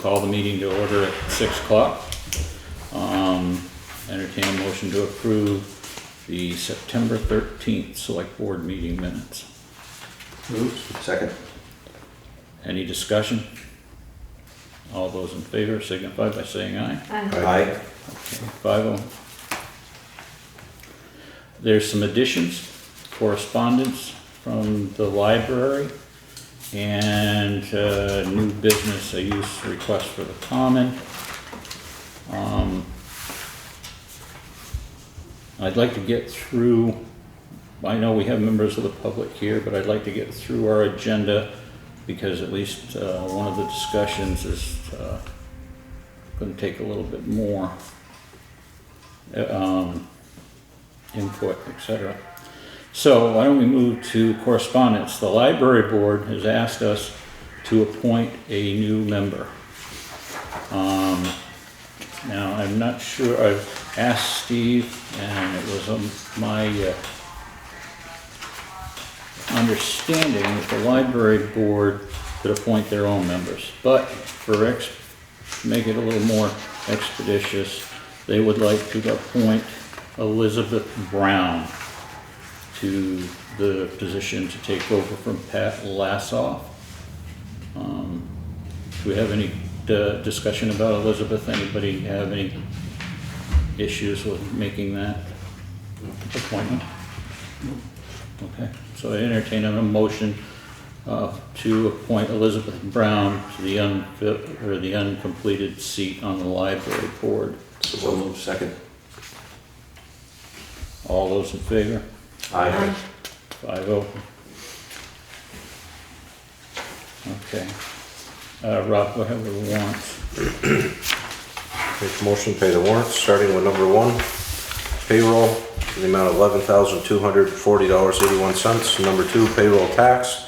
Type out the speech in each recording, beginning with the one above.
call the meeting to order at 6 o'clock. Entertain a motion to approve the September 13th Select Board meeting minutes. Moved. Second. Any discussion? All those in favor signify by saying aye. Aye. Okay, 5-0. There's some additions, correspondence from the library, and new business, a use request for the common. I'd like to get through, I know we have members of the public here, but I'd like to get through our agenda because at least one of the discussions is going to take a little bit more input, etc. So why don't we move to correspondence? The library board has asked us to appoint a new member. Now I'm not sure, I've asked Steve, and it was my understanding that the library board could appoint their own members, but to make it a little more expeditious, they would like to appoint Elizabeth Brown to the position to take over from Pat Lassoff. Do we have any discussion about Elizabeth? Anybody have any issues with making that appointment? Okay, so I entertain a motion to appoint Elizabeth Brown to the uncompleted seat on the library board. So moved. Second. All those in favor? Aye. 5-0. Okay. Rob, go ahead with the warrants. Make a motion to pay the warrants, starting with number 1, payroll, in the amount of $11,240.81. Number 2, payroll tax,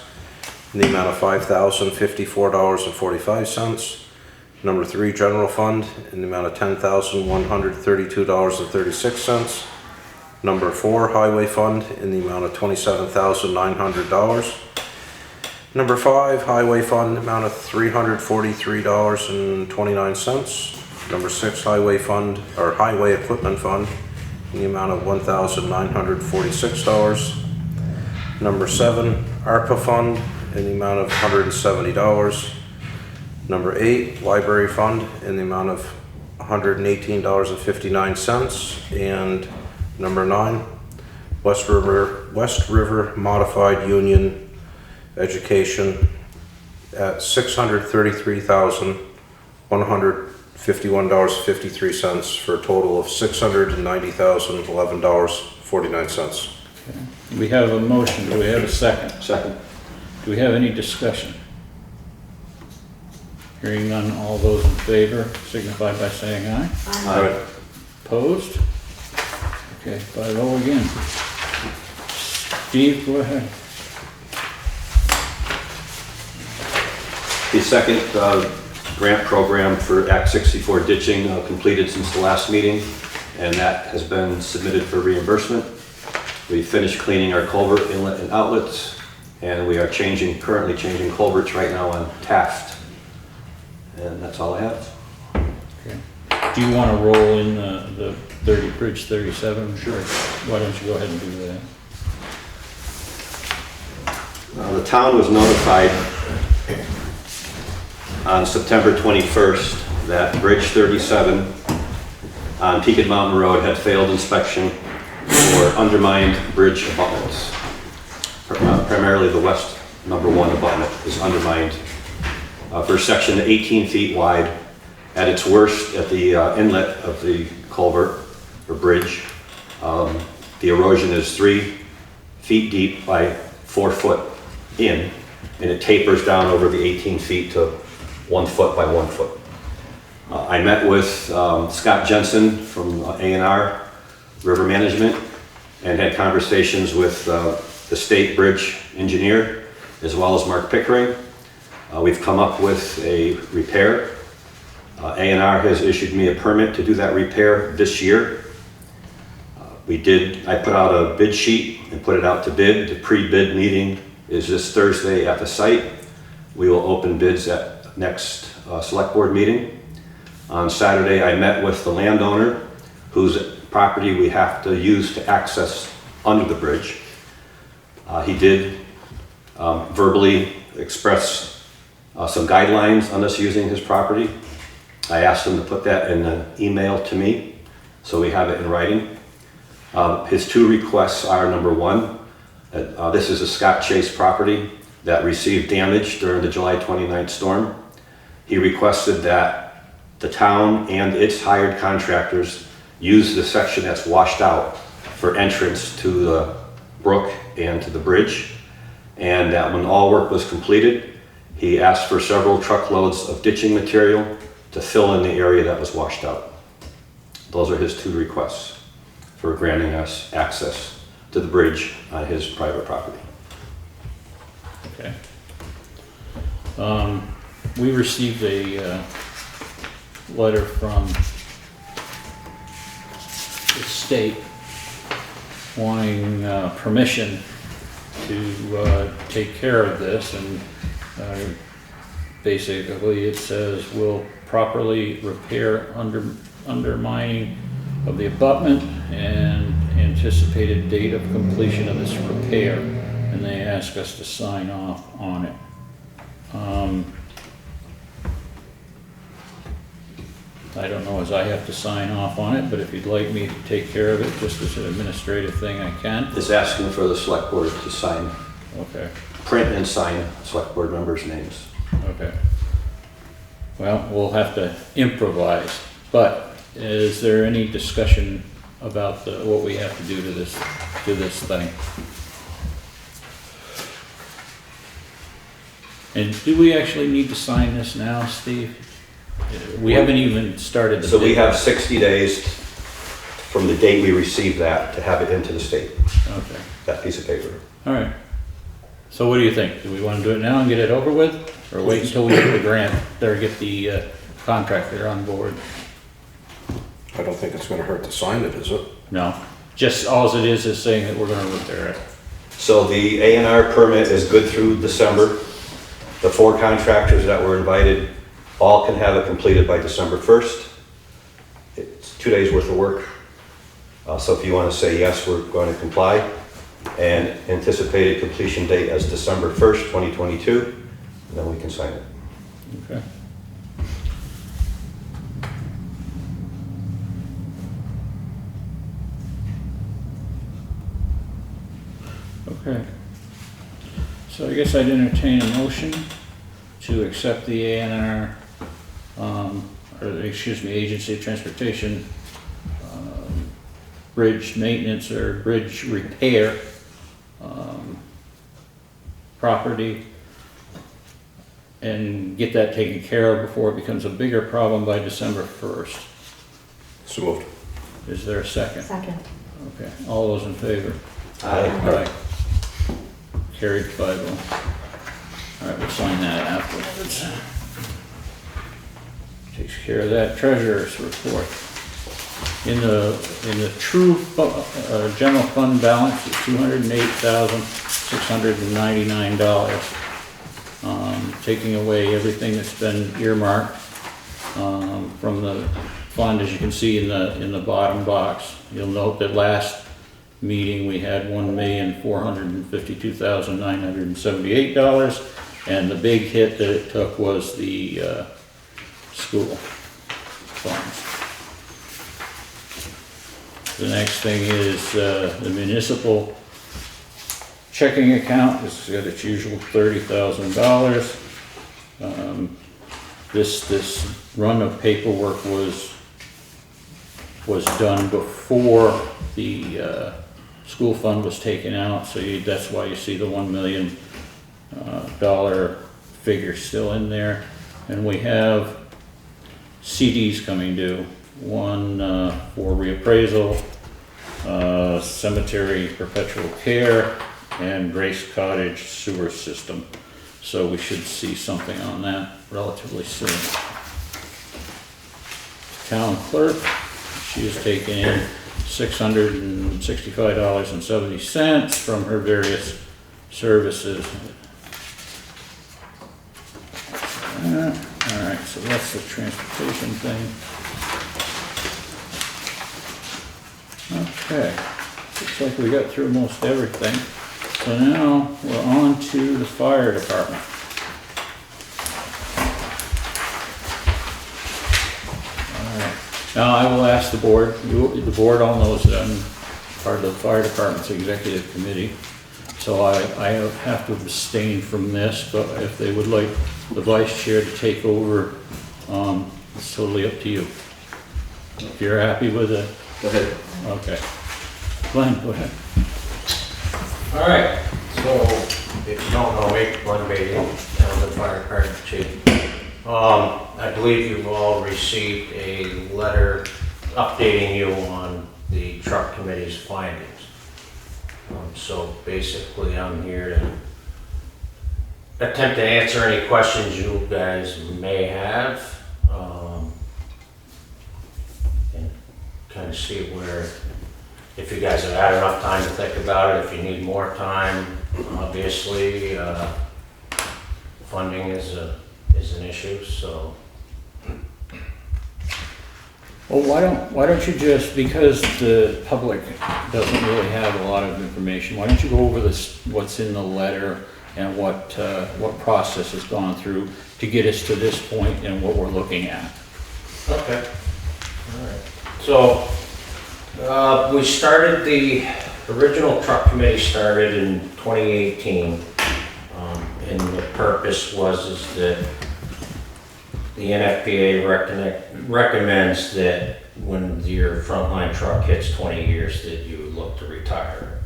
in the amount of $5,054.45. Number 3, general fund, in the amount of $10,132.36. Number 4, highway fund, in the amount of $27,900. Number 5, highway fund, amount of $343.29. Number 6, highway fund, or highway equipment fund, in the amount of $1,946. Number 7, ARPA fund, in the amount of $170. Number 8, library fund, in the amount of $118.59. And number 9, West River Modified Union Education at $633,151.53 for a total of $690,011.49. Okay. We have a motion. Do we have a second? Second. Do we have any discussion? Hearing none, all those in favor signify by saying aye. Aye. Opposed? Okay, 5-0 again. Steve, go ahead. The second grant program for Act 64 ditching completed since the last meeting, and that has been submitted for reimbursement. We finished cleaning our culvert inlet and outlets, and we are currently changing culverts right now on Taft. And that's all I have. Okay. Do you want to roll in the Bridge 37? Sure. Why don't you go ahead and do that? The town was notified on September 21st that Bridge 37 on Peaked Mountain Road had failed inspection for undermined bridge abutments. Primarily the west number 1 abutment is undermined for a section 18 feet wide. At its worst, at the inlet of the culvert or bridge, the erosion is 3 feet deep by 4 foot in, and it tapers down over the 18 feet to 1 foot by 1 foot. I met with Scott Jensen from A&R River Management and had conversations with the state bridge engineer as well as Mark Pickering. We've come up with a repair. A&R has issued me a permit to do that repair this year. I put out a bid sheet and put it out to bid. The pre-bid meeting is this Thursday at the site. We will open bids at next select board meeting. On Saturday, I met with the landowner whose property we have to use to access under the bridge. He did verbally express some guidelines on us using his property. I asked him to put that in an email to me, so we have it in writing. His two requests are, number one, this is a Scott Chase property that received damage during the July 29th storm. He requested that the town and its hired contractors use the section that's washed out for entrance to the brook and to the bridge, and that when all work was completed, he asked for several truckloads of ditching material to fill in the area that was washed out. Those are his two requests for granting us access to the bridge on his private property. Okay. We received a letter from the state wanting permission to take care of this, and basically it says will properly repair undermining of the abutment and anticipated date of completion of this repair, and they ask us to sign off on it. I don't know as I have to sign off on it, but if you'd like me to take care of it just as an administrative thing, I can. It's asking for the select board to sign, Okay, print and sign select board members' names. okay. Well, we'll have to improvise, but is there any discussion about what we have to do to this thing? And do we actually need to sign this now, Steve? We haven't even started the So we bid. have 60 days from the date we receive that to have it into the state, Okay, that piece of paper. all right. So what do you think? Do we want to do it now and get it over with? Or wait until we get the grant, or get the contractor on board? I don't think it's gonna hurt to sign it, is it? No, just all it is saying that we're gonna repair it. So the A&R permit is good through December. The 4 contractors that were invited all can have it completed by December 1st. It's 2 days worth of work. So if you want to say yes, we're going to comply. And anticipated completion date as December 1st, 2022, then we can sign it. Okay. Okay. So I guess I'd entertain a motion to accept the A&R, or excuse me, Agency of Transportation, bridge maintenance or bridge repair, property, and get that taken care of before it becomes a bigger problem by December 1st. So moved. Is there a second? Second. Okay, all those in favor? Aye. Aye. Carried 5-0. All right, we'll sign that afterwards. Takes care of that. Treasurer's report. In the true general fund balance is $208,699. Taking away everything that's been earmarked from the fund, as you can see in the bottom box. You'll note that last meeting we had $1,452,978, and the big hit that it took was the school funds. The next thing is the municipal checking account. It's got its usual $30,000. This run of paperwork was done before the school fund was taken out, so that's why you see the $1 million figure still in there. And we have CDs coming due. One for reappraisal, cemetery perpetual care, and Grace Cottage sewer system. So we should see something on that relatively soon. Town clerk, she has taken in $665.70 from her various services. All right. right, so that's the transportation thing. Okay, looks like we got through most everything. So now we're on to the fire department. All right. Now I will ask the board, the board all knows that I'm part of the fire department's executive committee. So I have to abstain from this, but if they would like the vice chair to take over, it's totally up to you. If you're happy with it, Go ahead. okay. Glenn, go ahead. All right, so if you don't know me, Glen Beattie, I'm the fire department chief. I believe you've all received a letter updating you on the truck committee's findings. So basically, I'm here to attempt to answer any questions you guys may have, and kind of see where, if you guys have had enough time to think about it, if you need more time, obviously, funding is an issue, so. Well, why don't you just, because the public doesn't really have a lot of information, why don't you go over this, what's in the letter and what process has gone through to get us to this point and what we're looking at? Okay. All right. So, we started, the original truck committee started in 2018. And the purpose is that the NFPA recommends that when your frontline truck hits 20 years that you look to retire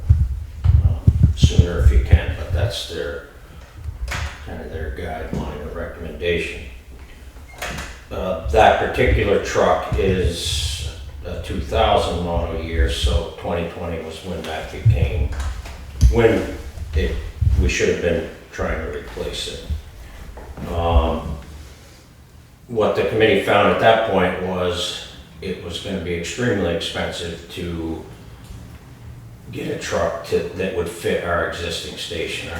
sooner if you can, but that's their kind of their guideline or recommendation. That particular truck is a 2000 model year, so 2020 was when that became, we should have been trying to replace it. What the committee found at that point was it was going to be extremely expensive to get a truck that would fit our existing station.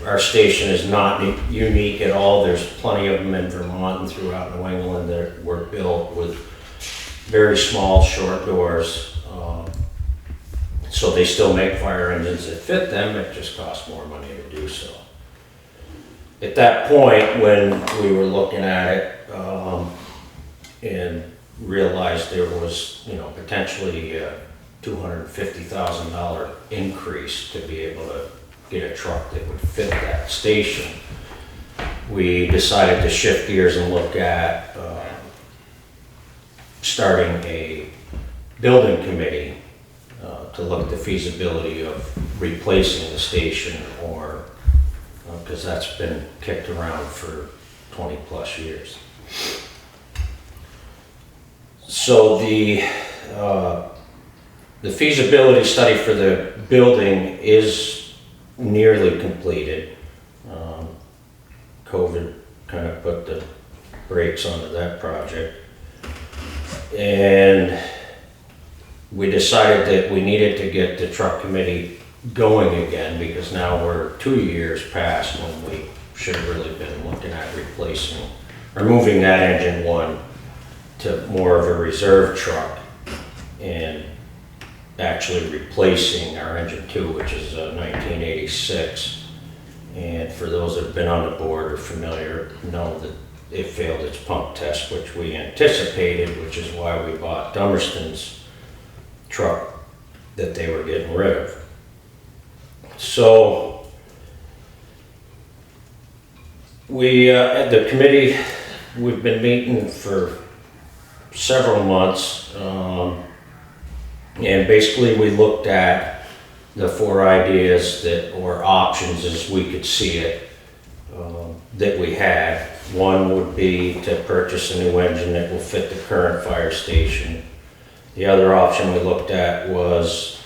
Our station is not unique at all. There's plenty of them in Vermont and throughout New England that were built with very small, short doors. So they still make fire engines that fit them. It just costs more money to do so. At that point, when we were looking at it, and realized there was, potentially a $250,000 increase to be able to get a truck that would fit that station, we decided to shift gears and look at starting a building committee to look at the feasibility of replacing the station, or because that's been kicked around for 20 plus years. So the feasibility study for the building is nearly completed. COVID kind of put the brakes onto that project. And we decided that we needed to get the truck committee going again, because now we're 2 years past when we should have really been looking at replacing or moving that engine one to more of a reserve truck and actually replacing our engine 2, which is a 1986. And for those that have been on the board or familiar, know that it failed its pump test, which we anticipated, which is why we bought Dummerston's truck that they were getting rid of. So we, at the committee, we've been meeting for several months, and basically we looked at the 4 ideas or options as we could see it, that we had. One would be to purchase a new engine that will fit the current fire station. The other option we looked at was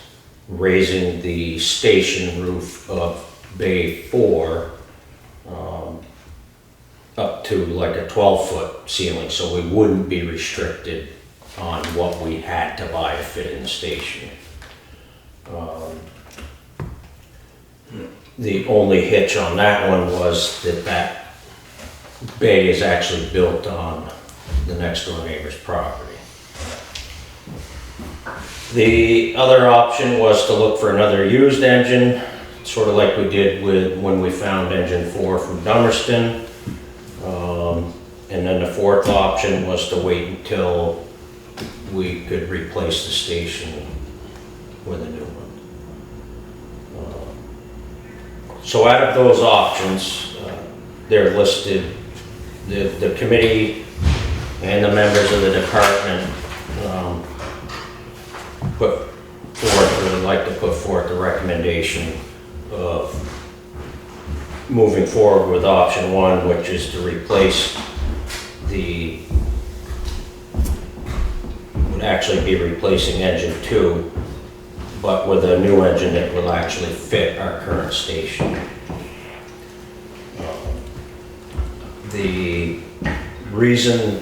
raising the station roof of Bay 4 up to like a 12-foot ceiling, so we wouldn't be restricted on what we had to buy to fit in the station. The only hitch on that one was that bay is actually built on the next door neighbor's property. The other option was to look for another used engine, sort of like we did when we found engine 4 from Dummerston. And then the fourth option was to wait until we could replace the station with a new one. So out of those options, they're listed, the committee and the members of the department would like to put forth a recommendation of moving forward with option 1, which is to replace would actually be replacing engine 2, but with a new engine that will actually fit our current station. The reason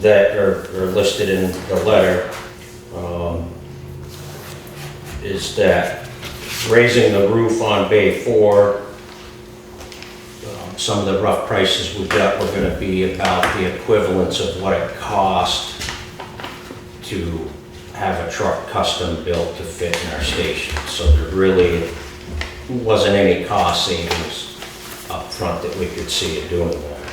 that are listed in the letter is that raising the roof on Bay 4, some of the rough prices we got were going to be about the equivalence of what it cost to have a truck custom built to fit in our station. So there really wasn't any cost savings up front that we could see it doing that.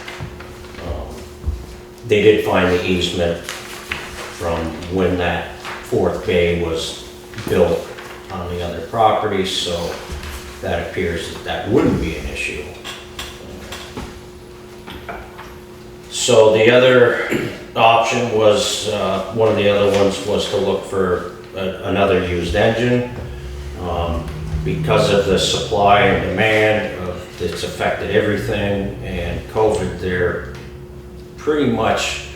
They did find the easement from when that fourth bay was built on the other property, so that appears that wouldn't be an issue. So the other option was, one of the other ones was to look for another used engine. Because of the supply and demand that's affected everything and COVID, they're pretty much,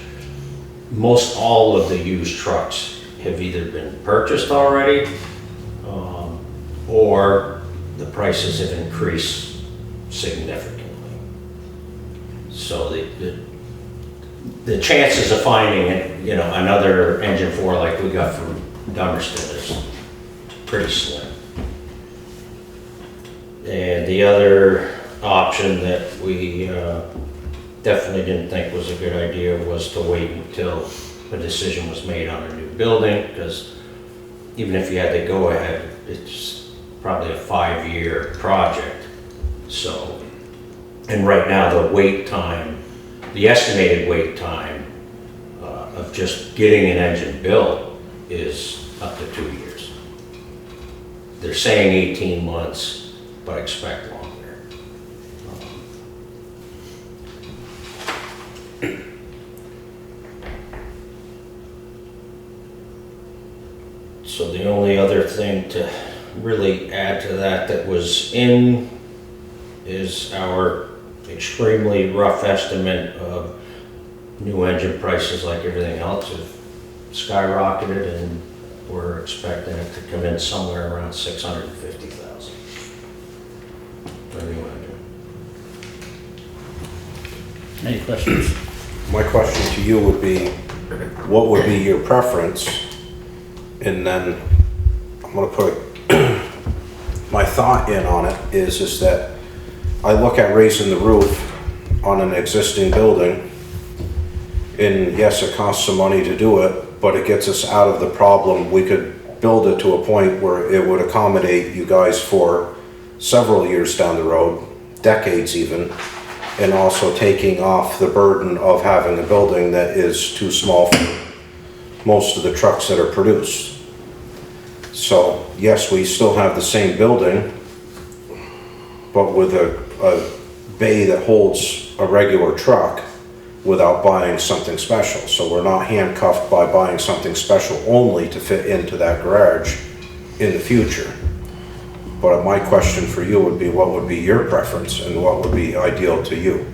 most all of the used trucks have either been purchased already or the prices have increased significantly. So the chances of finding, another engine 4 like we got from Dummerston is pretty slim. And the other option that we definitely didn't think was a good idea was to wait until a decision was made on a new building, because even if you had to go ahead, it's probably a 5-year project. So, and right now the wait time, the estimated wait time of just getting an engine built is up to 2 years. They're saying 18 months, but expect longer. So the only other thing to really add to that was in is our extremely rough estimate of new engine prices, like everything else, have skyrocketed, and we're expecting it to come in somewhere around $650,000 for a new engine. Any questions? My question to you would be, what would be your preference? And then I'm gonna put my thought in on it is that I look at raising the roof on an existing building, and yes, it costs some money to do it, but it gets us out of the problem. We could build it to a point where it would accommodate you guys for several years down the road, decades even, and also taking off the burden of having a building that is too small for most of the trucks that are produced. So yes, we still have the same building, but with a bay that holds a regular truck without buying something special. So we're not handcuffed by buying something special only to fit into that garage in the future. But my question for you would be, what would be your preference and what would be ideal to you?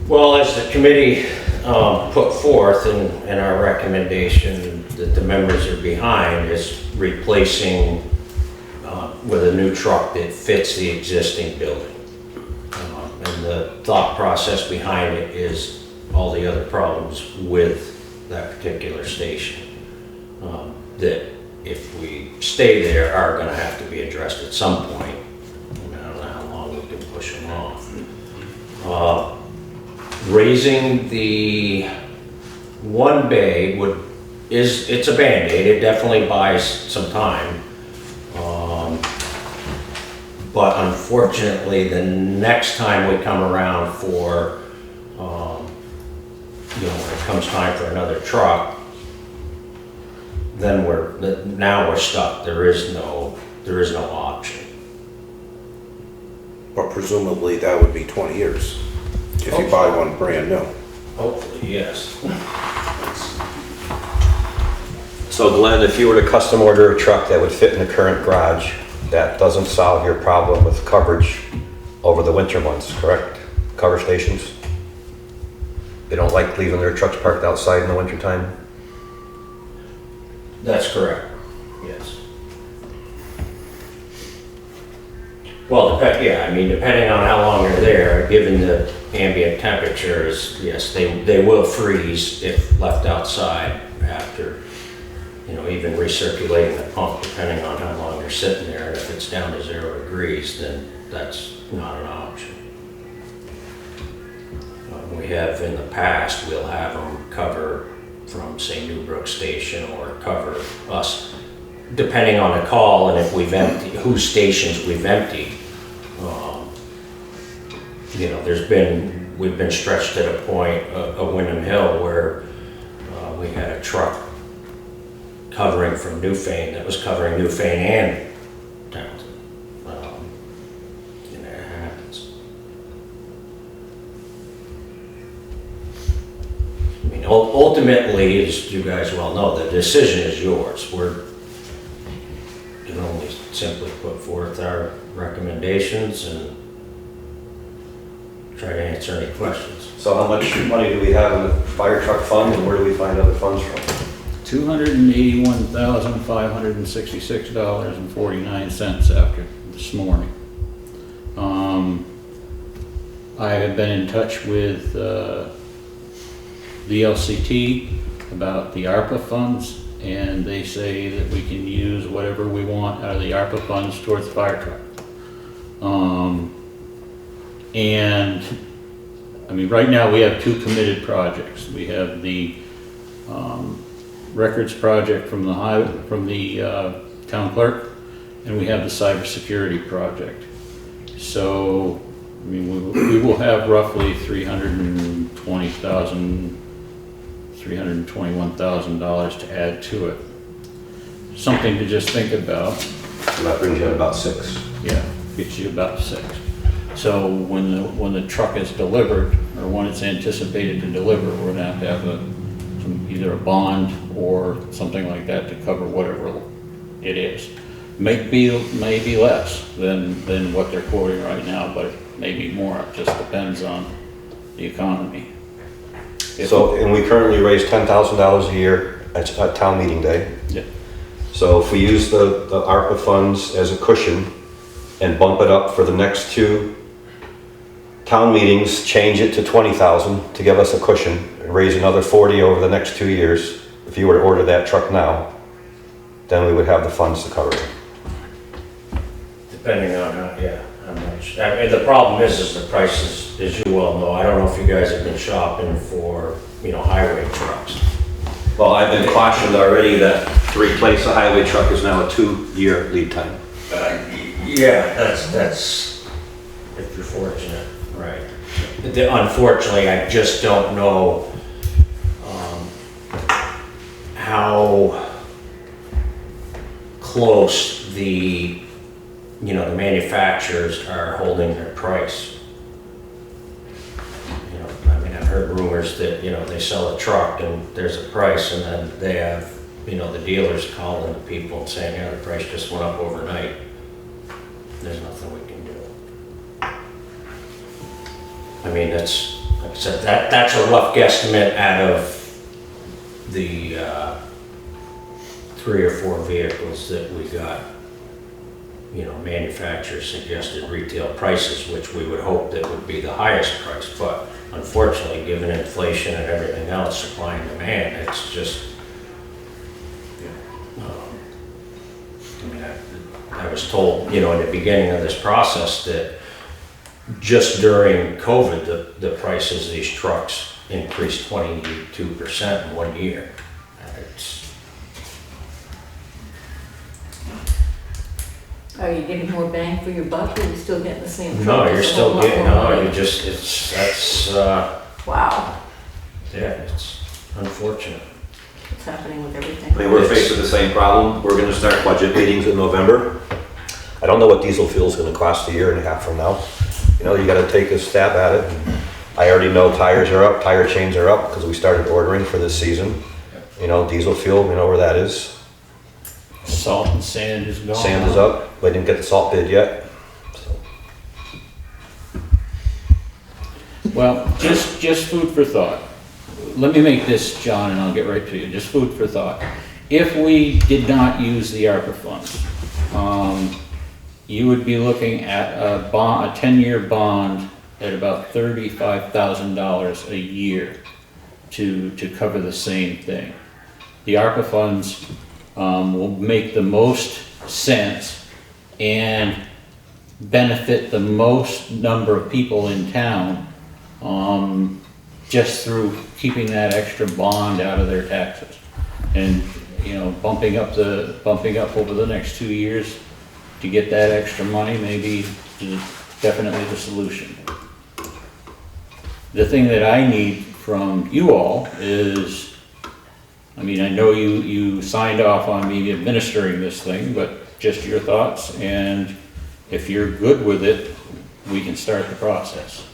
Well, as the committee put forth in our recommendation that the members are behind, is replacing with a new truck that fits the existing building. And the thought process behind it is all the other problems with that particular station that if we stay there are going to have to be addressed at some point. I don't know how long we can push them off. Raising the one bay it's a Band-Aid. It definitely buys some time. But unfortunately, the next time we come around for, when it comes time for another truck, then now we're stuck. There is no option. But presumably that would be 20 years if you buy one brand new. Hopefully, yes. So Glenn, if you were to custom order a truck that would fit in the current garage, that doesn't solve your problem with coverage over the winter months, correct? Cover stations? They don't like leaving their trucks parked outside in the wintertime? That's correct, yes. Well, depending on how long they're there, given the ambient temperatures, yes, they will freeze if left outside after, even recirculating the pump, depending on how long they're sitting there. And if it's down to 0 degrees, then that's not an option. We have in the past, we'll have them cover from, say, Newbrook Station, or cover us, depending on the call and if we've emptied, whose stations we've emptied. We've been stretched at a point of Wyndham Hill where we had a truck covering from Newfane that was covering Newfane and Townsend. It happens. Ultimately, as you guys well know, the decision is yours. We can only simply put forth our recommendations and try to answer any questions. So how much money do we have in the fire truck fund, and where do we find other funds from? $281,566.49 after this morning. I have been in touch with the LCT about the ARPA funds, and they say that we can use whatever we want out of the ARPA funds towards the fire truck. Right now we have 2 committed projects. We have the records project from the town clerk, and we have the cybersecurity project. So, we will have roughly $321,000 to add to it. Something to just think about. So that brings you at about 6. Yeah, gets you about 6. So when the truck is delivered, or when it's anticipated to deliver, we're gonna have either a bond or something like that to cover whatever it is. Maybe less than what they're quoting right now, but maybe more. It just depends on the economy. And we currently raise $10,000 a year at town meeting day. Yeah. So if we use the ARPA funds as a cushion and bump it up for the next 2 town meetings, change it to 20,000 to give us a cushion, and raise another 40 over the next 2 years. If you were to order that truck now, then we would have the funds to cover it. Depending on how much. The problem is the prices, as you well know. I don't know if you guys have been shopping for, highway trucks. Well, I've been cautioned already that to replace a highway truck is now a 2-year lead time. Yeah, that's if you're fortunate, right. Unfortunately, I just don't know how close the manufacturers are holding their price. I've heard rumors that, they sell a truck and there's a price, and then they have, the dealers calling the people and saying, the price just went up overnight. There's nothing we can do. That's, like I said, that's a rough guesstimate out of the 3 or 4 vehicles that we got, manufacturer suggested retail prices, which we would hope that would be the highest price. But unfortunately, given inflation and everything else, supply and demand, it's just, I was told, in the beginning of this process that, just during COVID, the prices of these trucks increased 22% in 1 year. It's, Are you getting more bang for your buck, or are you still getting the same truck? no, you're Just a still whole lot getting, more no, money? you just, that's, Wow, yeah, it's unfortunate. what's happening with everything? I mean, we're faced with the same problem. We're gonna start budget meetings in November. I don't know what diesel fuel's gonna cost a year and a half from now. You know, you gotta take a stab at it. I already know tires are up, tire chains are up, because we started ordering for this season. You know, diesel fuel, you know where that is. Salt and sand is gone. Sand is up. We didn't get the salt bid yet. So, Well, just food for thought. Let me make this, John, and I'll get right to you, just food for thought. If we did not use the ARPA funds, you would be looking at a bond, a 10-year bond at about $35,000 a year to cover the same thing. The ARPA funds will make the most sense and benefit the most number of people in town just through keeping that extra bond out of their taxes. And, you know, bumping up over the next 2 years to get that extra money maybe is definitely the solution. The thing that I need from you all is, I mean, I know you signed off on me administering this thing, but just your thoughts, and if you're good with it, we can start the process.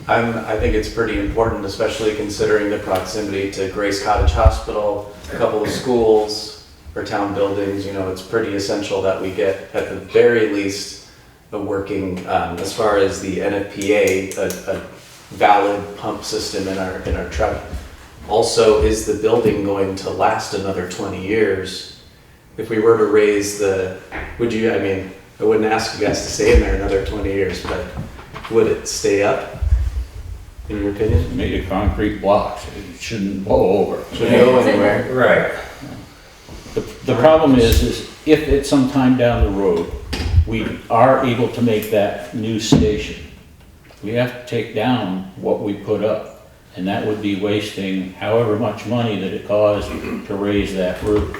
I think it's pretty important, especially considering the proximity to Grace Cottage Hospital, a couple of schools or town buildings. You know, it's pretty essential that we get, at the very least, a working, as far as the NFPA, a valid pump system in our truck. Also, is the building going to last another 20 years? If we were to raise the, would you, I mean, I wouldn't ask you guys to stay in there another 20 years, but would it stay up, in your opinion? Made of concrete blocks, it shouldn't blow over. Shouldn't go anywhere. Right. The problem is if at some time down the road, we are able to make that new station, we have to take down what we put up. And that would be wasting however much money that it costs to raise that roof.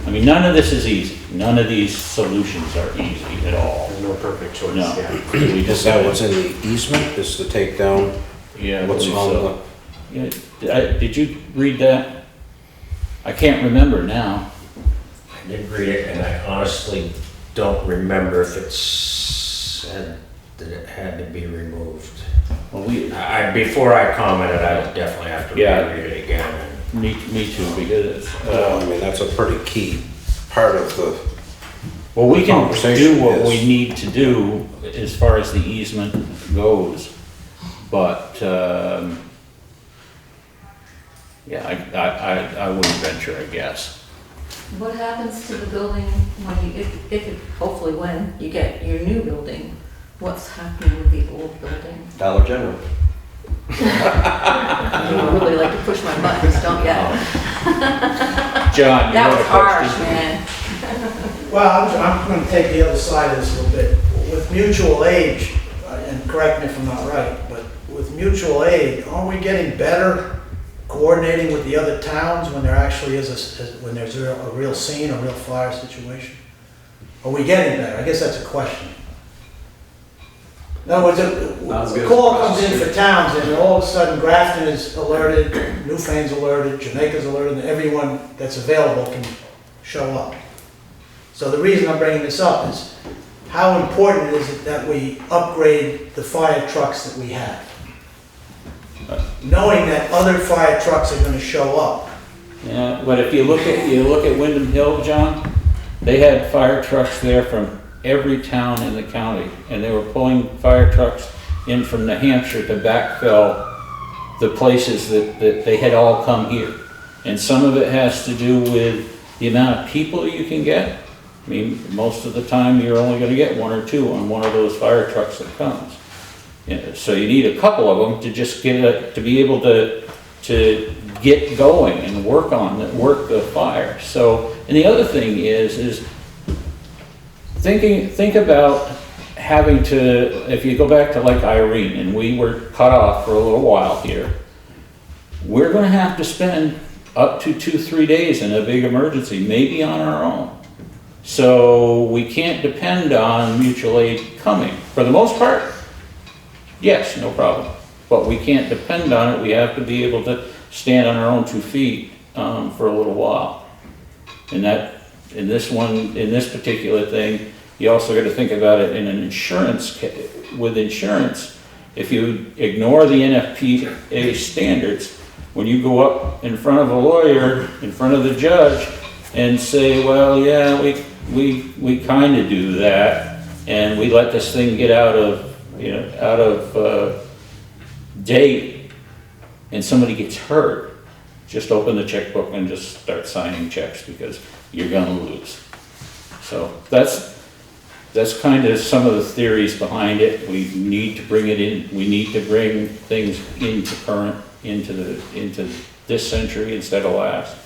I mean, none of this is easy. None of these solutions are easy at all. There's no perfect choice. No. Yeah. We Is just that what's in the easement, is to take down Yeah, I what's believe on so. the... Yeah, did you read that? I can't remember now. I did read it, and I honestly don't remember if it said that it had to be removed. Well, Before I commented, I would definitely have to Yeah. read it again. me too, because it's, Well, I mean, that's a pretty key part of the... well, we can Conversation do what is- we need to do as far as the easement goes, but, yeah, I wouldn't venture a guess. What happens to the building when you, hopefully when you get your new building? What's happening with the old building? Dollar General. You really like to push my buttons, don't you? John, you That have was a harsh, question? man. Well, I'm going to take the other side of this a little bit. With mutual aid, and correct me if I'm not right, but with mutual aid, aren't we getting better coordinating with the other towns when there actually is when there's a real scene, a real fire situation? Are we getting better? I guess that's a question. In other words, Not as good a as call across comes the in for street. towns, and all of a sudden Grafton is alerted, Newfane's alerted, Jamaica's alerted, and everyone that's available can show up. So the reason I'm bringing this up is, how important is it that we upgrade the fire trucks that we have? Knowing that other fire trucks are going to show up. Yeah, but if you look at Wyndham Hill, John, they had fire trucks there from every town in the county, and they were pulling fire trucks in from New Hampshire to backfill the places that they had all come here. And some of it has to do with the amount of people you can get. I mean, most of the time, you're only gonna get one or two on one of those fire trucks that comes. Yeah, so you need a couple of them to just to be able to get going and work the fire. So, and the other thing is think about having to, if you go back to like Irene, and we were cut off for a little while here, we're gonna have to spend up to 2-3 days in a big emergency, maybe on our own. So we can't depend on mutual aid coming. For the most part, yes, no problem. But we can't depend on it. We have to be able to stand on our own 2 feet for a little while. And that, in this particular thing, you also got to think about it in an insurance, with insurance. If you ignore the NFPA standards, when you go up in front of a lawyer, in front of the judge, and say, well, yeah, we kind of do that, and we let this thing get out of date, and somebody gets hurt, just open the checkbook and just start signing checks, because you're gonna lose. So that's kind of some of the theories behind it. We need to bring it in, we need to bring things into this century instead of last.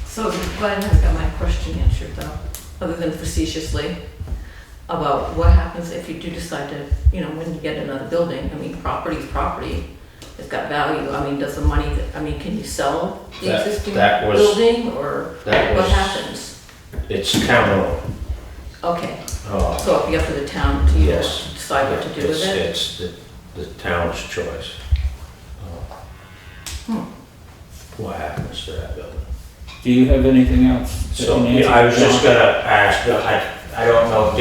So Glenn has got my question answered though, other than facetiously, about what happens if you do decide to, when you get another building. I mean, property's property, it's got value. I mean, does the money, can you sell the existing building, or what happens? It's town owned. Okay, so it'll be up to the town to Yes. decide what to do with it? It's the town's choice. What happens to that building? Do you have anything else? So, I was just gonna ask, I don't know,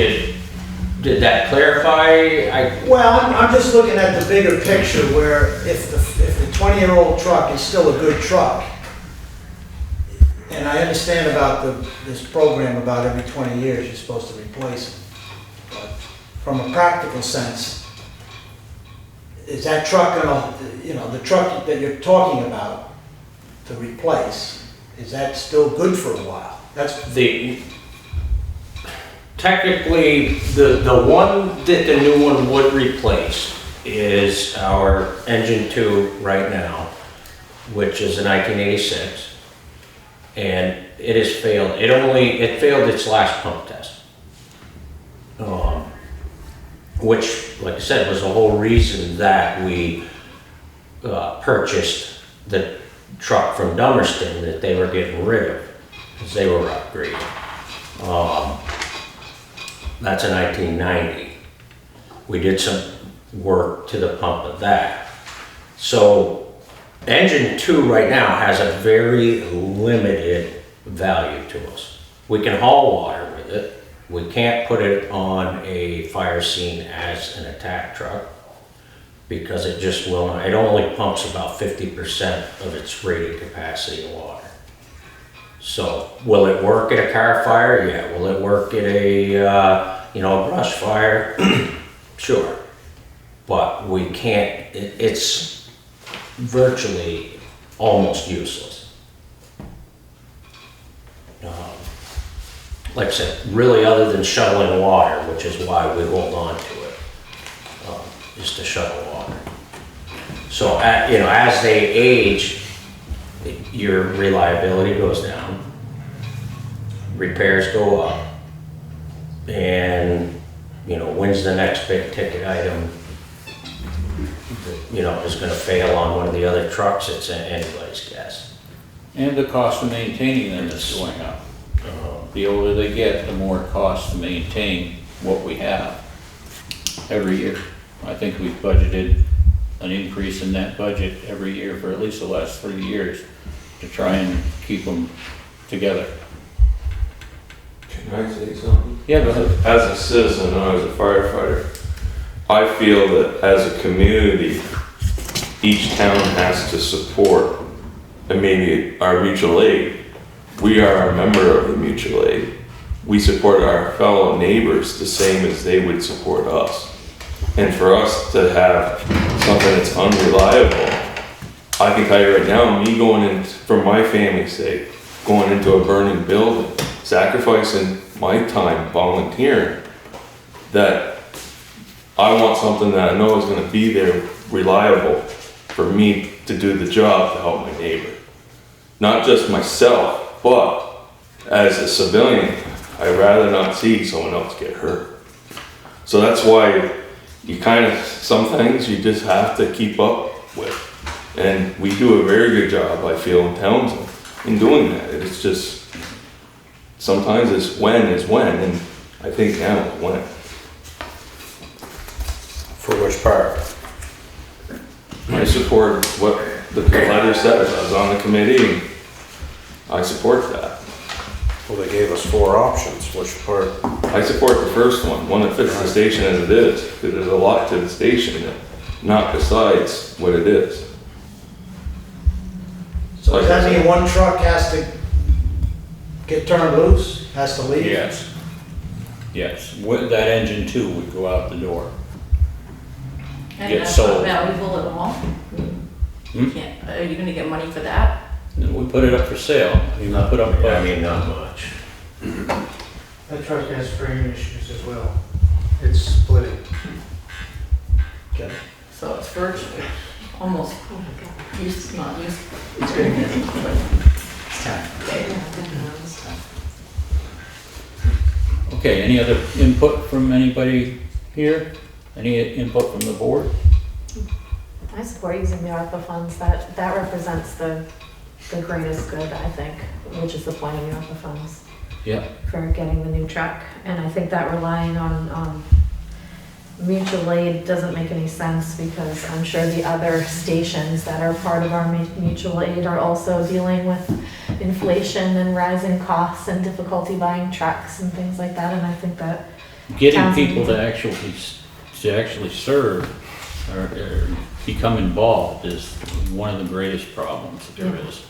did that clarify? Well, I'm just looking at the bigger picture, where if the 20-year-old truck is still a good truck, and I understand about this program about every 20 years you're supposed to replace them, but from a practical sense, is that truck gonna, the truck that you're talking about to replace, is that still good for a while? Technically, the one that the new one would replace is our engine 2 right now, which is a 1986. And it has failed. It failed its last pump test. Which, like I said, was the whole reason that we purchased the truck from Dummerston that they were getting rid of, because they were upgrading. That's a 1990. We did some work to the pump of that. So engine 2 right now has a very limited value to us. We can haul water with it. We can't put it on a fire scene as an attack truck, because it just will not. It only pumps about 50% of its rated capacity of water. So will it work at a car fire? Yeah. Will it work at a brush fire? Sure. But we can't, it's virtually almost useless. Like I said, really, other than shoveling water, which is why we hold on to it, is to shovel water. So, as they age, your reliability goes down, repairs go up, and, when's the next big ticket item is gonna fail on one of the other trucks? It's anybody's guess. And the cost of maintaining them is going up. The older they get, the more it costs to maintain what we have every year. I think we've budgeted an increase in that budget every year for at least the last 3 years to try and keep them together. Can I say something? Yeah, go ahead. As a citizen, and as a firefighter, I feel that as a community, each town has to support, our mutual aid. We are a member of the mutual aid. We support our fellow neighbors the same as they would support us. And for us to have something that's unreliable, I can tell you right now, me going in, for my family's sake, going into a burning building, sacrificing my time volunteering, that I want something that I know is going to be there, reliable, for me to do the job to help my neighbor. Not just myself, but as a civilian, I'd rather not see someone else get hurt. So that's why you kind of, some things you just have to keep up with. And we do a very good job, I feel, in Townshend in doing that. It's just, sometimes it's when, and I think now it's when. For which part? I support what the letter says. I was on the committee and I support that. Well, they gave us 4 options, which part? I support the first one that fits the station as it is, because there's a lot to the station that, not besides what it is. So does that mean one truck has to get turned loose, has to leave? Yes. Yes, with that engine too would go out the door. And Get that's not sold. valuable at all? You can't, are you gonna get money for that? And we put it up for sale. We put up, I mean, not much. That truck has frame issues as well. It's splitting. Okay. So it's virtually, almost, used, not used. It's getting there. okay, any other input from anybody here? Any input from the board? I support using the ARPA funds. That represents the greatest good, I think, which is the point of the ARPA funds Yeah. for getting the new truck. And I think that relying on mutual aid doesn't make any sense because I'm sure the other stations that are part of our mutual aid are also dealing with inflation and rising costs and difficulty buying trucks and things like that. And I think that Getting Townsend people needs to actually serve or become involved is one of the greatest problems that there is.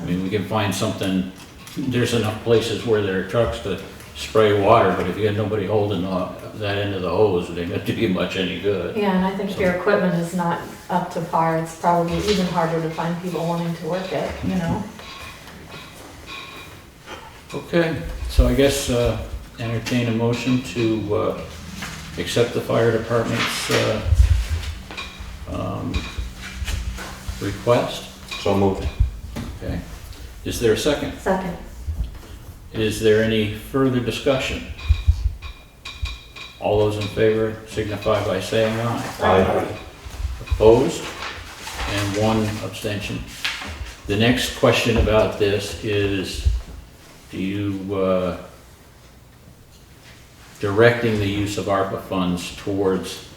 I mean, we can find something, there's enough places where there are trucks to spray water, but if you got nobody holding that end of the hose, it ain't gonna do you much any good. Yeah, and I think if your equipment is not up to par, it's probably even harder to find people wanting to work it, you know? Okay, so I guess entertain a motion to accept the fire department's request. So moved. Okay. Is there a second? Second. Is there any further discussion? All those in favor signify by saying aye. Aye. Opposed? And 1 abstention. The next question about this is, do you, directing the use of ARPA funds towards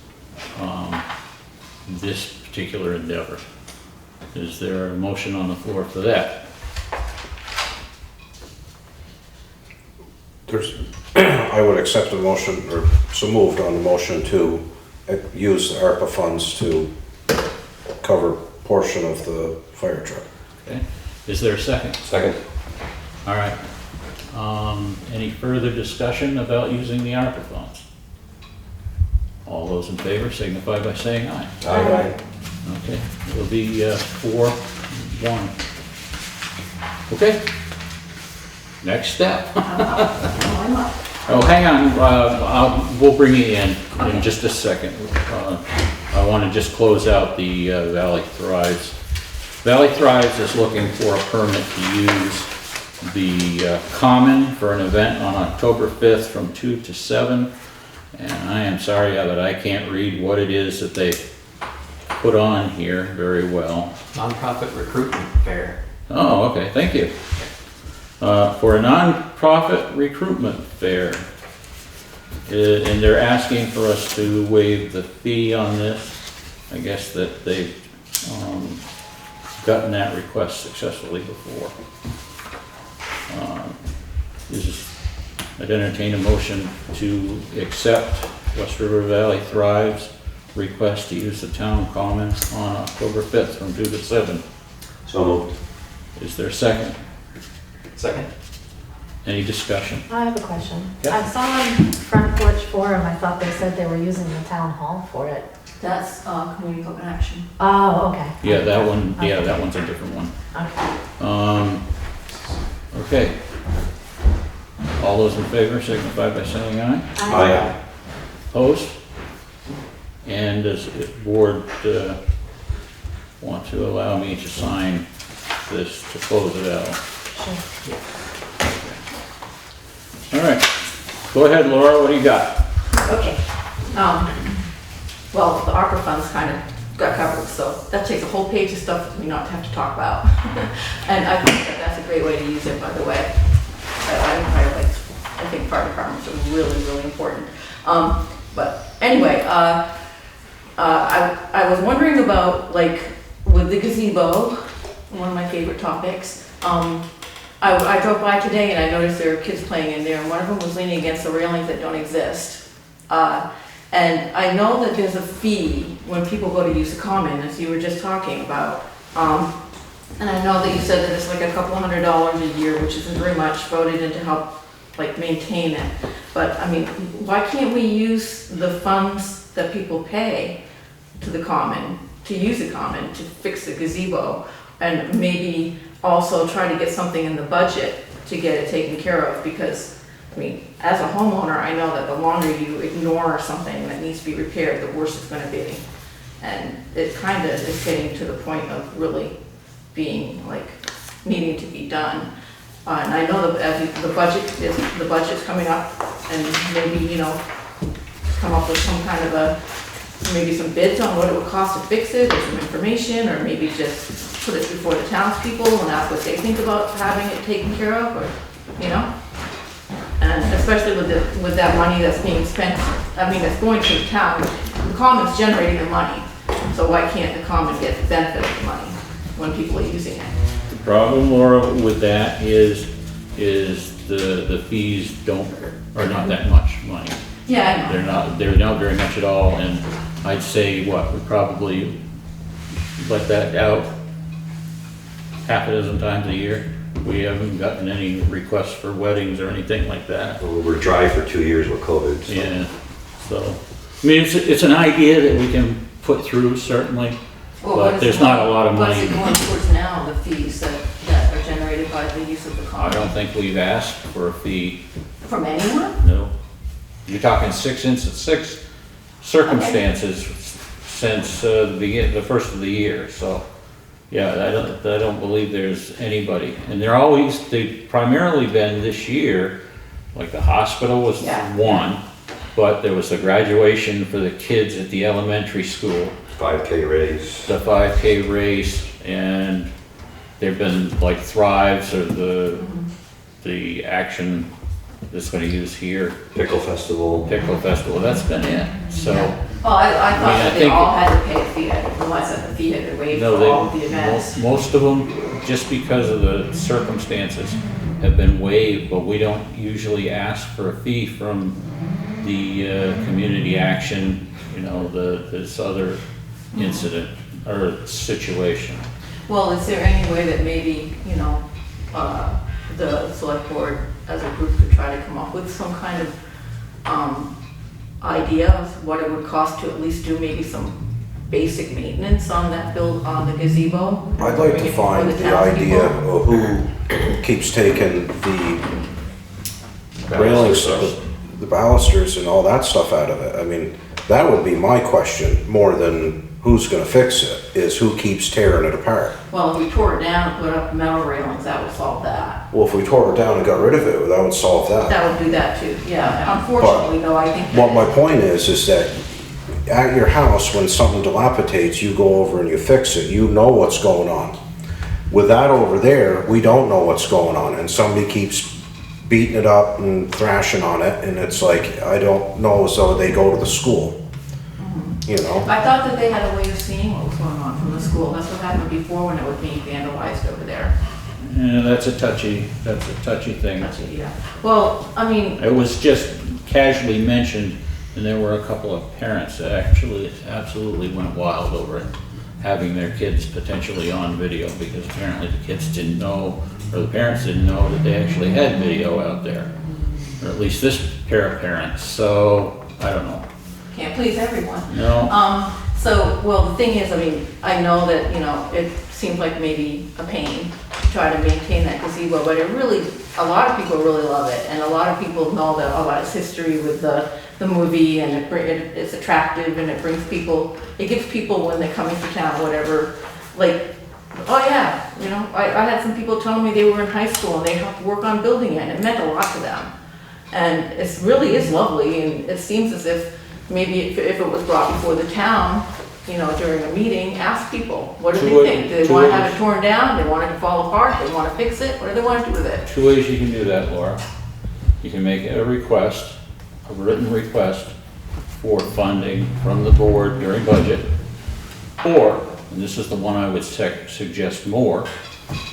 this particular endeavor? Is there a motion on the floor for that? I would accept a motion, or so moved on the motion to use the ARPA funds to cover portion of the fire truck. Okay. Is there a second? Second. All right. Any further discussion about using the ARPA funds? All those in favor signify by saying aye. Aye. Okay, it'll be 4-1. Okay. Next step. Oh, hang on, we'll bring you in just a second. I want to just close out the Valley Thrives. Valley Thrives is looking for a permit to use the Common for an event on October 5th from 2 to 7. And I am sorry, but I can't read what it is that they put on here very well. Nonprofit recruitment fair. Oh, okay, thank you. For a non-profit recruitment fair. And they're asking for us to waive the fee on this. I guess that they've gotten that request successfully before. I'd entertain a motion to accept West River Valley Thrives request to use the town common on October 5th from 2 to 7. So moved. Is there a second? Second. Any discussion? I have a question. Yep. I saw on Front Porch Forum, I thought they said they were using the town hall for it. That's community open action. Oh, okay. Yeah, that one, yeah, that one's a different one. Okay. Okay. All those in favor signify by saying aye. Aye. Opposed? And does the board want to allow me to sign this to close it out? Sure. All Go ahead, Laura, what do you got? Okay. Well, the ARPA funds kind of got covered, so that takes a whole page of stuff for me not to have to talk about. And I think that that's a great way to use it, by the way. I think fire departments are really, really important. But anyway, I was wondering about, like, with the gazebo, one of my favorite topics. I drove by today and I noticed there were kids playing in there, and one of them was leaning against the railings that don't exist. And I know that there's a fee when people go to use the common, as you were just talking about. And I know that you said that it's like a couple $100 a year, which isn't very much, voted in to help like maintain it. But I mean, why can't we use the funds that people pay to the common, to use the common, to fix the gazebo, and maybe also try to get something in the budget to get it taken care of? Because I mean, as a homeowner, I know that the longer you ignore something that needs to be repaired, the worse it's going to be. And it kind of is getting to the point of really being like needing to be done. And I know that as the budget's coming up, and maybe, you know, come up with some kind of maybe some bids on what it would cost to fix it, or some information, or maybe just put it before the townspeople and ask what they think about having it taken care of, or, you know? And especially with that money that's being spent, I mean, it's going to the town. The common's generating the money, so why can't the common get the benefit of the money when people are using it? The problem, Laura, with that is the fees are not that much money. Yeah, I know. They're not very much at all, and I'd say we probably let that out half a dozen times a year. We haven't gotten any requests for weddings or anything like that. Well, we're dry for 2 years with COVID. So. Yeah, so, I mean, it's an idea that we can put through, certainly, Well, but there's not a lot of What's money. it going towards now, the fees that are generated by the use of the I common? don't think we've asked for a fee, From anyone? no. You're talking six circumstances since the first of the year, so, yeah, I don't believe there's anybody. And they've primarily been this year, like the hospital was Yeah. one, but there was a graduation for the kids at the elementary school, 5K raise. the 5K race, and there've been like Thrives or the action that's gonna use here, Pickle Festival. Pickle Festival, that's been it, so. Oh, I thought I that they think- all had to pay a fee. I didn't realize that the fee had been waived No, for all of the events. most of them, just because of the circumstances, have been waived, but we don't usually ask for a fee from the community action, you know, this other incident or situation. Well, is there any way that maybe, you know, the select board as a group could try to come up with some kind of idea of what it would cost to at least do maybe some basic maintenance on that on the gazebo? I'd like Bring to it before find the the idea townspeople? of who keeps taking the railings, the balusters and all that stuff out of it. I mean, that would be my question, more than who's gonna fix it, is who keeps tearing it apart. Well, if we tore it down and put up metal railings, that would solve that. Well, if we tore it down and got rid of it, that would solve that. That would do that too, yeah. Unfortunately, though, I think. What my point is that at your house, when something dilapidates, you go over and you fix it, you know what's going on. With that over there, we don't know what's going on, and somebody keeps beating it up and thrashing on it, and it's like, I don't know, as though they go to the school, you know? I thought that they had a way of seeing what was going on from the school. That's what happened before when it was being vandalized over there. Yeah, that's a touchy thing. Yeah. Well, I mean, It was just casually mentioned, and there were a couple of parents that actually absolutely went wild over it, having their kids potentially on video, because apparently the kids didn't know, or the parents didn't know that they actually had video out there, or at least this pair of parents, so, I don't know. can't please everyone. No, So, well, the thing is, I mean, I know that, you know, it seems like maybe a pain to try to maintain that gazebo, but it really, a lot of people really love it, and a lot of people know that a lot of its history with the movie, and it's attractive, and it brings people, it gives people when they come into town, whatever, like, oh yeah, you know, I had some people telling me they were in high school and they helped work on building it, and it meant a lot to them. And it really is lovely, and it seems as if maybe if it was brought before the town, during a meeting, ask people, what do they think? Do they want to have it torn down? Do they want it to fall apart? Do they want to fix it? What do they want to do with it? Two ways you can do that, Laura. You can make a request, a written request for funding from the board during budget. Or, and this is the one I would suggest more,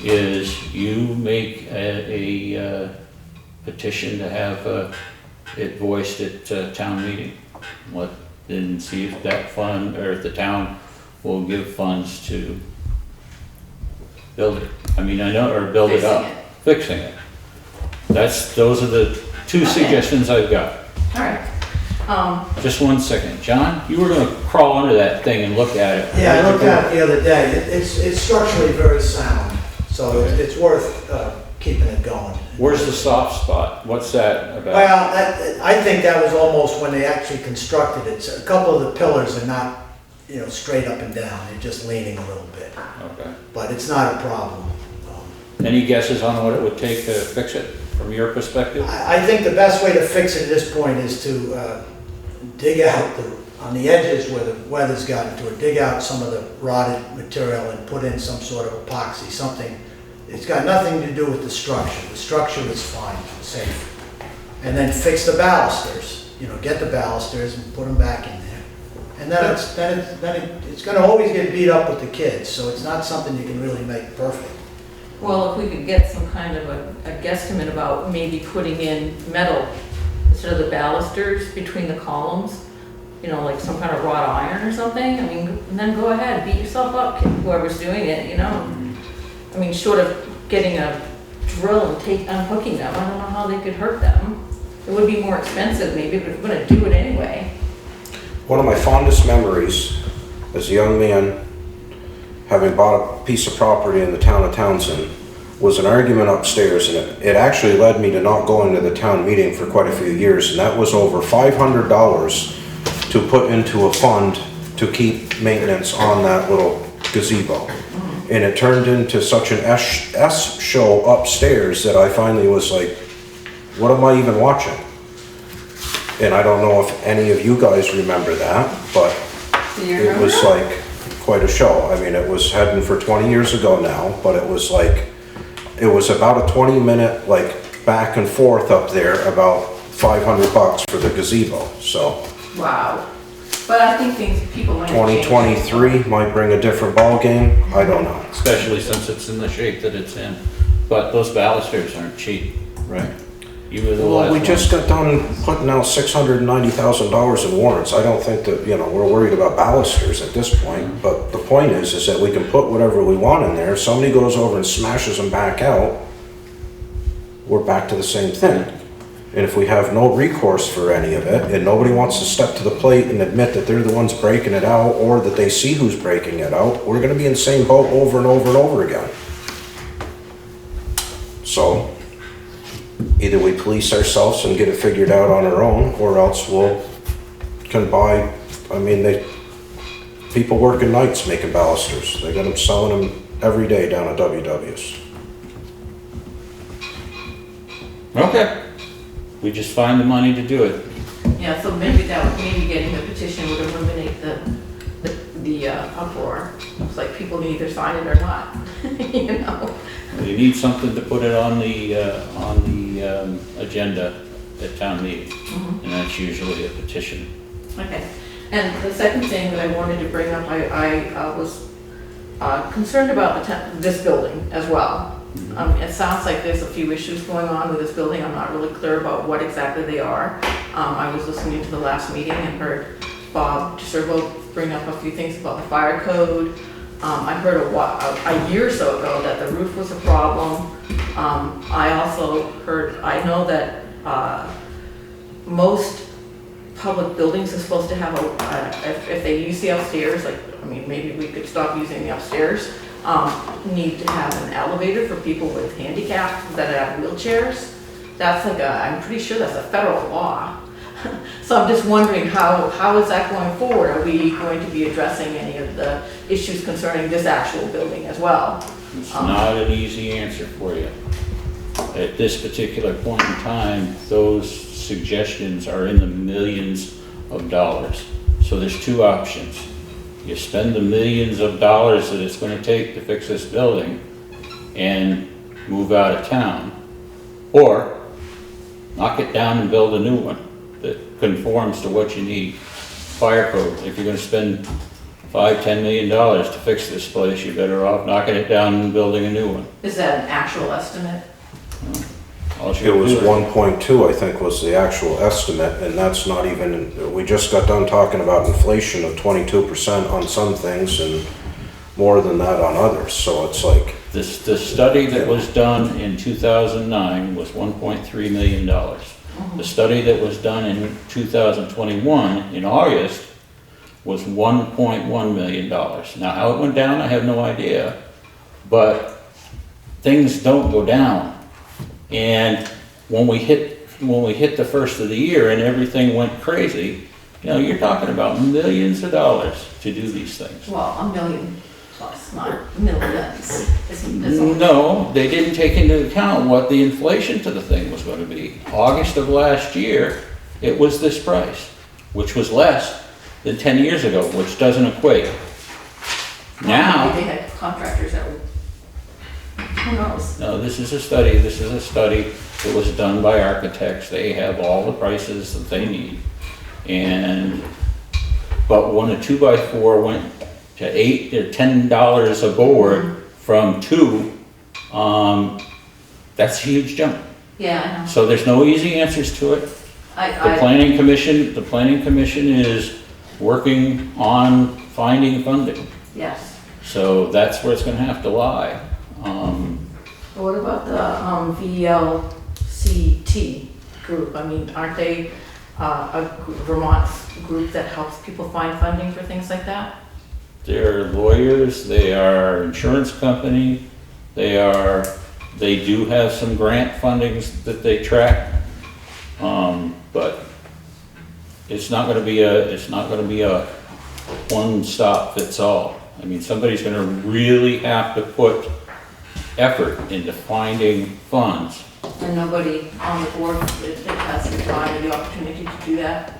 is you make a petition to have it voiced at town meeting. Then see if that fund, or if the town will give funds to build it. Or build it up. Fixing it. Those are the two suggestions I've got. All right. Just one second. John, you were gonna crawl under that thing and look at it. Yeah, I looked at it the other day. It's structurally very sound, so it's worth keeping it going. Where's the soft spot? What's that about? Well, I think that was almost when they actually constructed it. So a couple of the pillars are not, straight up and down. They're just leaning a little bit. Okay. But it's not a problem. Any guesses on what it would take to fix it from your perspective? I think the best way to fix it at this point is to dig out on the edges where the weather's gotten to it, dig out some of the rotted material and put in some sort of epoxy, something. It's got nothing to do with the structure. The structure is fine, safe. And then fix the balusters. Get the balusters and put them back in there. And then it's going to always get beat up with the kids, so it's not something you can really make perfect. Well, if we could get some kind of a guesstimate about maybe putting in metal instead of the balusters between the columns, like some kind of wrought iron or something, and then go ahead, beat yourself up, whoever's doing it, short of getting a drill and unhooking them, I don't know how they could hurt them. It would be more expensive maybe, but if we're gonna do it anyway. One of my fondest memories as a young man, having bought a piece of property in the town of Townshend, was an argument upstairs, and it actually led me to not going to the town meeting for quite a few years, and that was over $500 to put into a fund to keep maintenance on that little gazebo. And it turned into such an S show upstairs that I finally was like, what am I even watching? And I don't know if any of you guys remember that, but it was like quite a show. It was heading for 20 years ago now, but it was about a 20-minute back and forth up there, about $500 for the gazebo, so. Wow. But I think people might change. 2023 might bring a different ball game. I don't know. Especially since it's in the shape that it's in. But those balusters aren't cheap, right? You were the last We one. just got done putting out $690,000 in warrants. I don't think that, we're worried about balusters at this point. But the point is that we can put whatever we want in there. If somebody goes over and smashes them back out, we're back to the same thing. And if we have no recourse for any of it, and nobody wants to step to the plate and admit that they're the ones breaking it out, or that they see who's breaking it out, we're gonna be in the same boat over and over and over again. So, either we police ourselves and get it figured out on our own, or else can buy, people working nights making balusters. They got them selling them every day down at WW's. Okay. We just find the money to do it. Yeah, so maybe getting the petition would eliminate the uproar. It's like people can either sign it or not, You need something to put it on the agenda at town meeting, and that's usually a petition. Okay. And the second thing that I wanted to bring up, I was concerned about this building as well. It sounds like there's a few issues going on with this building. I'm not really clear about what exactly they are. I was listening to the last meeting and heard Bob DeServo bring up a few things about the fire code. I heard a year or so ago that the roof was a problem. I know that most public buildings are supposed to have if they use the upstairs, maybe we could stop using the upstairs. Need to have an elevator for people with handicaps that have wheelchairs. That's I'm pretty sure that's a federal law. So I'm just wondering how is that going forward? Are we going to be addressing any of the issues concerning this actual building as well? It's not an easy answer for you. at this particular point in time, those suggestions are in the millions of dollars. So there's two options. You spend the millions of dollars that it's gonna take to fix this building and move out of town, or knock it down and build a new one that conforms to what you need. Fire code, if you're gonna spend $5–10 million to fix this place, you're better off knocking it down and building a new one. Is that an actual estimate? All you It was do is- 1.2, I think, was the actual estimate, and that's not even, we just got done talking about inflation of 22% on some things and more than that on others, so it's like, The study that was done in 2009 was $1.3 million. The study that was done in 2021, in August, was $1.1 million. Now, how it went down, I have no idea, but things don't go down. And when we hit the first of the year and everything went crazy, you know, you're talking about millions of dollars to do these things. Well, $1 million plus, not millions. No, they didn't take into account what the inflation to the thing was going to be. August of last year, it was this price, which was less than 10 years ago, which doesn't equate. Now, Maybe they had contractors that were, who knows? no, this is a study that was done by architects. They have all the prices that they need. But when a 2x4 went to $8 or $10 a board from $2, that's a huge jump. Yeah, I know. So there's no easy answers to it. The planning commission is working on finding funding. Yes. So that's where it's gonna have to lie. What about the VLCT group? I mean, aren't they a Vermont group that helps people find funding for things like that? They're lawyers, they are insurance company, they do have some grant fundings that they track. But it's not gonna be a one-stop fits all. I mean, somebody's gonna really have to put effort into finding funds. And nobody on the board that has the time or the opportunity to do that?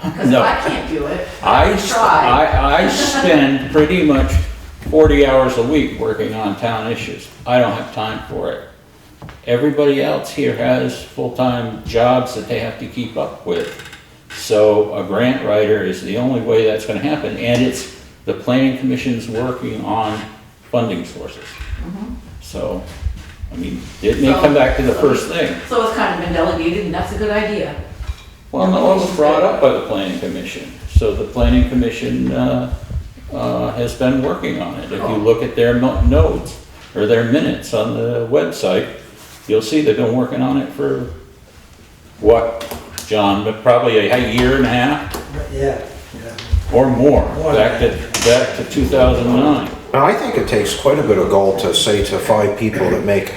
Because No. I can't do it. I try. spend pretty much 40 hours a week working on town issues. I don't have time for it. Everybody else here has full-time jobs that they have to keep up with. So a grant writer is the only way that's gonna happen, and it's the planning commission's working on funding sources. So, I mean, it may come back to the first thing. So it's kind of been delegated, and that's a good idea. Well, no, it was brought up by the planning commission. So the planning commission has been working on it. If you look at their notes or their minutes on the website, you'll see they've been working on it for, what, John, but probably a year and a half Yeah. or more, More back to 2009. now I think it takes quite a bit of gall to say to 5 people that make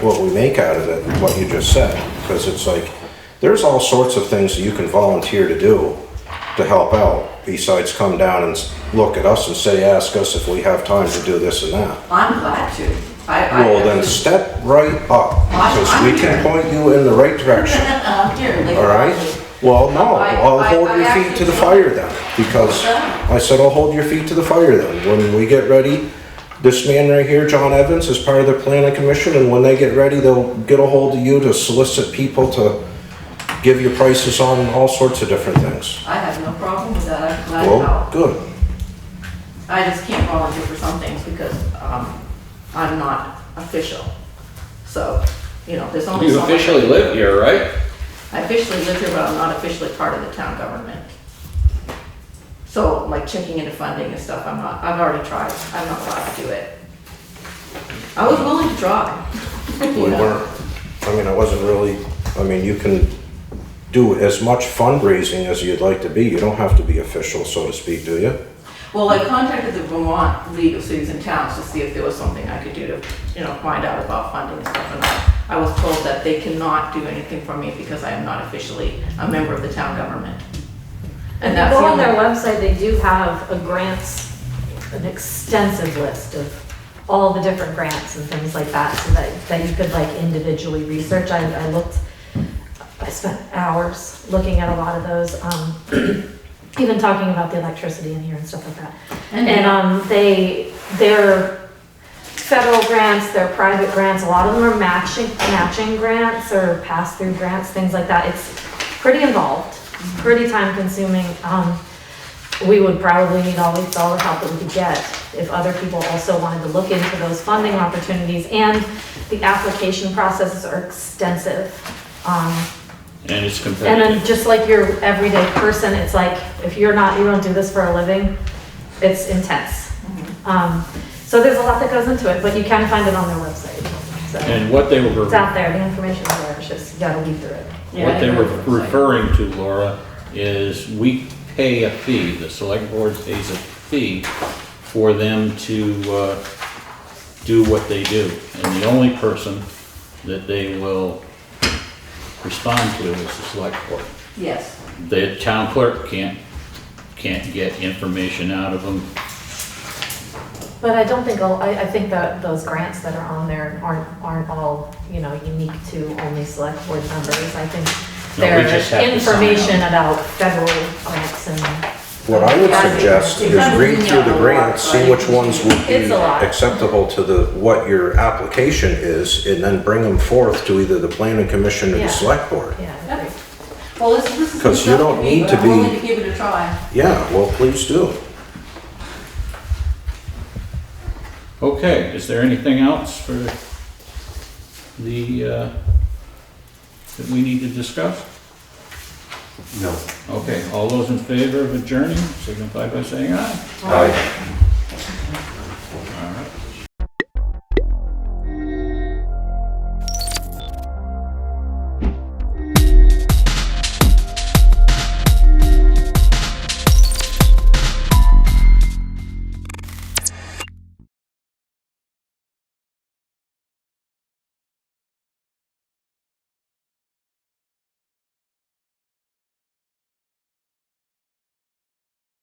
what we make out of it, what you just said, because it's like, there's all sorts of things that you can volunteer to do to help out, besides come down and look at us and say, ask us if we have time to do this and that. I'm glad to. Well, then step right up, because we can point you in the right direction, I'm here, like, all right? Well, no, I'll hold your feet to the fire then, because I said I'll hold your feet to the fire then. When we get ready, this man right here, John Evans, is part of the planning commission, and when they get ready, they'll get a hold of you to solicit people to give you prices on all sorts of different things. I have no problem with that. I'm glad to Well, help. good. I just can't volunteer for some things because I'm not official. So, you know, there's only You so much. officially live here, right? I officially live here, but I'm not officially part of the town government. So, like checking into funding and stuff, I've already tried. I'm not allowed to do it. I was willing to try. We weren't, I mean, I wasn't really, I mean, you can do as much fundraising as you'd like to be. You don't have to be official, so to speak, do you? Well, I contacted the Vermont League of Cities and Towns to see if there was something I could do to, you know, find out about funding and stuff. And I was told that they cannot do anything for me because I am not officially a member of the town government. If And you that's go the on their only, website, they do have a grants, an extensive list of all the different grants and things like that, so that you could like individually research. I spent hours looking at a lot of those, even talking about the electricity in here and stuff like that. And they're federal grants, they're private grants, a lot of them are matching grants or pass-through grants, things like that. It's pretty involved, pretty time-consuming. We would probably need all the help that we could get if other people also wanted to look into those funding opportunities, and the application processes are extensive. And it's And competitive. then just like your everyday person, it's like, if you don't do this for a living, it's intense. So there's a lot that goes into it, but you can find it on their website. So And what they were, it's out there, the information's there, it's just, you gotta weed through it. what they were referring to, Laura, is we pay a fee, the select board pays a fee for them to do what they do. And the only person that they will respond to is the select board. Yes. The town clerk can't get information out of them. But I don't think, I think that those grants that are on there aren't all, unique to only select board members. I think No, we just have there's to sign information up. about federal grants and. What I would suggest is read through the grants, see which ones would be It's a lot. acceptable to what your application is, and then bring them forth to either the planning commission or Yeah. the select board. Yeah, I agree. Well, this is. 'Cause you don't need to I'm willing be- to give it a try. Yeah, well, please do. Okay, is there anything else for that we need to discuss? No. Okay, all those in favor of adjourning signify by saying aye. Aye.